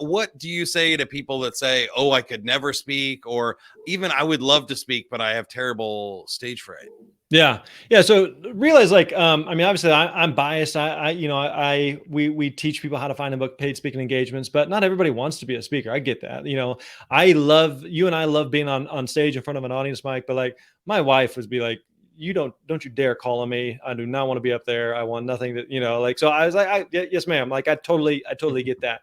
what do you say to people that say, oh, I could never speak, or even I would love to speak, but I have terrible stage fright? Yeah. Yeah. So realize like, I mean, obviously I'm biased. We teach people how to find and book paid speaking engagements, but not everybody wants to be a speaker. I get that. You and I love being on stage in front of an audience mic, but like my wife would be like, don't you dare call on me. I do not want to be up there. I want nothing that, like, so I was like, yes, ma'am. Like I totally get that.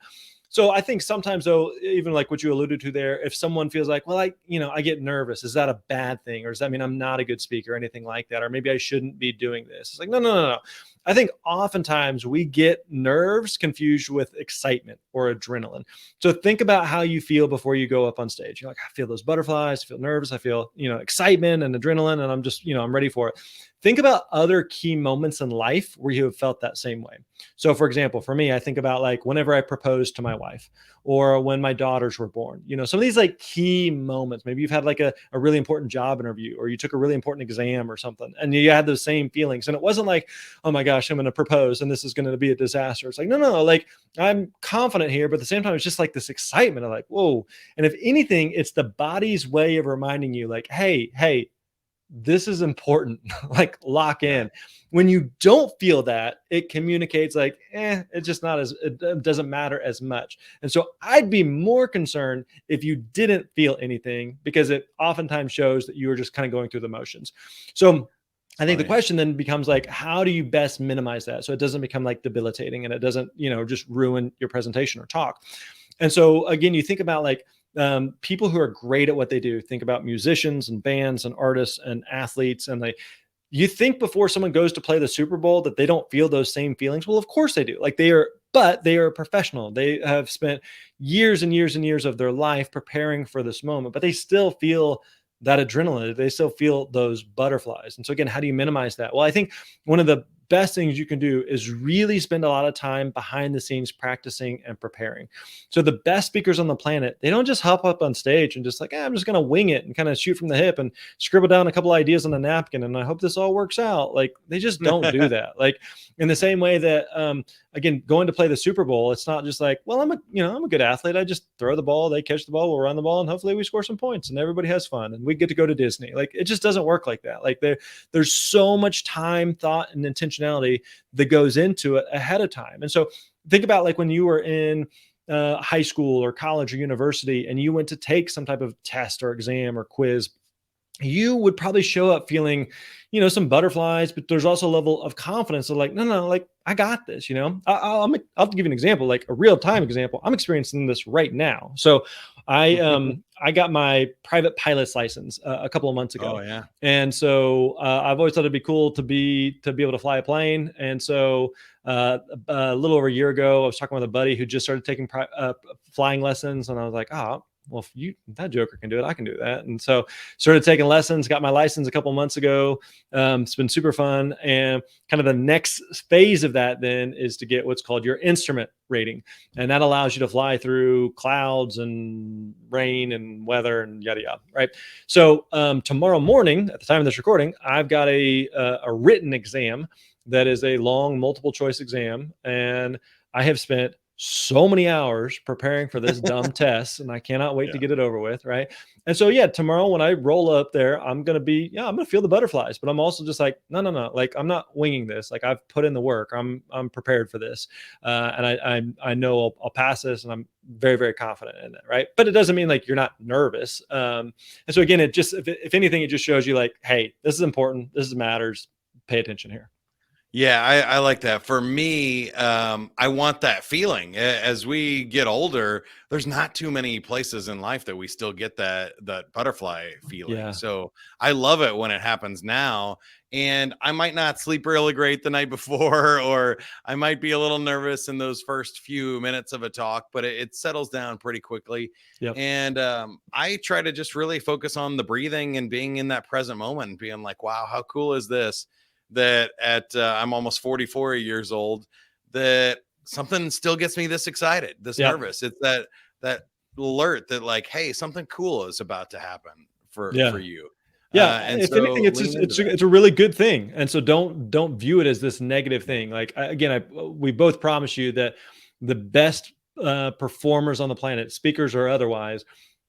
So I think sometimes though, even like what you alluded to there, if someone feels like, well, I get nervous, is that a bad thing? Or does that mean I'm not a good speaker or anything like that? Or maybe I shouldn't be doing this. It's like, no. I think oftentimes we get nerves confused with excitement or adrenaline. So think about how you feel before you go up on stage. You're like, I feel those butterflies, I feel nervous, I feel, excitement and adrenaline, and I'm just, I'm ready for it. Think about other key moments in life where you have felt that same way. So for example, for me, I think about like whenever I proposed to my wife or when my daughters were born, some of these like key moments. Maybe you've had like a really important job interview, or you took a really important exam or something, and you had those same feelings. And it wasn't like, oh my gosh, I'm going to propose and this is going to be a disaster. It's like, no, like I'm confident here, but at the same time, it's just like this excitement of like, whoa. And if anything, it's the body's way of reminding you like, hey, this is important. Like lock in. When you don't feel that, it communicates like, it's just not it doesn't matter as much. And so I'd be more concerned if you didn't feel anything, because it oftentimes shows that you were just kind of going through the motions. So I think the question then becomes like, how do you best minimize that so it doesn't become like debilitating and it doesn't, just ruin your presentation or talk? And so again, you think about like, people who are great at what they do. Think about musicians and bands and artists and athletes. And you think before someone goes to play the Super Bowl that they don't feel those same feelings. Well, of course they do. Like but they are a professional. They have spent years and years and years of their life preparing for this moment, but they still feel that adrenaline. They still feel those butterflies. And so again, how do you minimize that? Well, I think one of the best things you can do is really spend a lot of time behind the scenes practicing and preparing. So the best speakers on the planet, they don't just hop up on stage and just like, I'm just going to wing it and kind of shoot from the hip and scribble down a couple ideas on a napkin and I hope this all works out. Like they just don't do that. Like in the same way that, again, going to play the Super Bowl, it's not just like, well, I'm a good athlete. I just throw the ball, they catch the ball, we'll run the ball, and hopefully we score some points and everybody has fun and we get to go to Disney. Like it just doesn't work like that. Like there's so much time, thought, and intentionality that goes into it ahead of time. And so think about like when you were in high school or college or university and you went to take some type of test or exam or quiz, you would probably show up feeling, some butterflies, but there's also a level of confidence of like, no, like I got this, I'll give you an example, like a real time example. I'm experiencing this right now. So I got my private pilot's license a couple of months ago. Oh yeah. And so I've always thought it'd be cool to be able to fly a plane. And so a little over a year ago, I was talking with a buddy who just started taking flying lessons. And I was like, well, if that joker can do it, I can do that. And so started taking lessons, got my license a couple months ago. It's been super fun. And kind of the next phase of that then is to get what's called your instrument rating. And that allows you to fly through clouds and rain and weather and yada, yada. Right. So tomorrow morning, at the time of this recording, I've got a written exam that is a long multiple choice exam. And I have spent so many hours preparing for this dumb test and I cannot wait to get it over with. Right. And so, tomorrow when I roll up there, I'm going to feel the butterflies, but I'm also just like, no, like I'm not winging this. Like I've put in the work. I'm prepared for this. And I know I'll pass this and I'm very, very confident in it. Right. But it doesn't mean like you're not nervous. And so again, it just, if anything, it just shows you like, hey, this is important. This matters. Pay attention here. Yeah, I like that. For me, I want that feeling. As we get older, there's not too many places in life that we still get that butterfly feeling. Yeah. So I love it when it happens now. And I might not sleep really great the night before, or I might be a little nervous in those first few minutes of a talk, but it settles down pretty quickly. Yep. And I try to just really focus on the breathing and being in that present moment and being like, wow, how cool is this? That at I'm almost 44 years old, that something still gets me this excited, this nervous. It's that alert that like, hey, something cool is about to happen for you. Yeah. And if so anything, it's a really good thing. And so don't view it as this negative thing. Like we both promise you that the best performers on the planet, speakers or otherwise,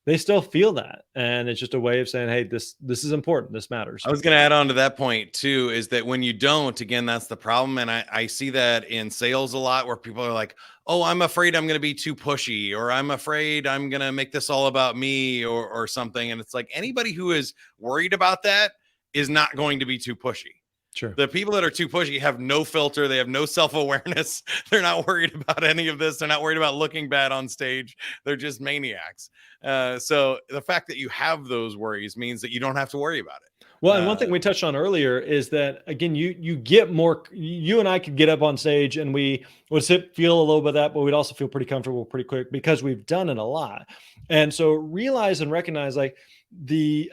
they still feel that, and it's just a way of saying, "Hey, this is important. This matters." I was going to add on to that point too, is that when you don't, again, that's the problem. And I see that in sales a lot where people are like, oh, I'm afraid I'm going to be too pushy, or I'm afraid I'm going to make this all about me or something. And it's like anybody who is worried about that is not going to be too pushy. Sure. The people that are too pushy have no filter. They have no self-awareness. They're not worried about any of this. They're not worried about looking bad on stage. They're just maniacs. So the fact that you have those worries means that you don't have to worry about it. Well, and one thing we touched on earlier is that, again, you get more. You and I could get up on stage and we would feel a little bit of that, but we'd also feel pretty comfortable pretty quick because we've done it a lot. And so realize and recognize, like, the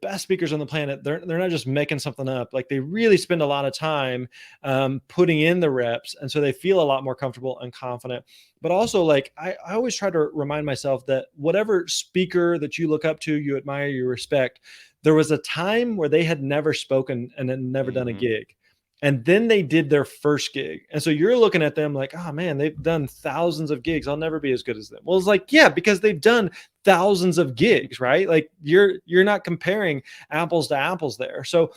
best speakers on the planet, they're not just making something up. Like, they really spend a lot of time putting in the reps, and so they feel a lot more comfortable and confident. But also, like, I always try to remind myself that whatever speaker that you look up to, you admire, you respect, there was a time where they had never spoken and had never done a gig. And then they did their first gig. And so you're looking at them like, oh man, they've done thousands of gigs. I'll never be as good as them. Well, it's like, yeah, because they've done thousands of gigs, right? Like, you're not comparing apples to apples there. So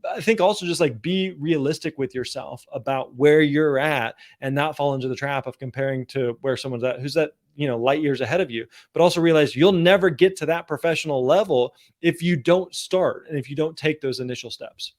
I think also just like be realistic with yourself about where you're at and not fall into the trap of comparing to where someone's at who's at, light years ahead of you. But also realize you'll never get to that professional level if you don't start and if you don't take those initial steps.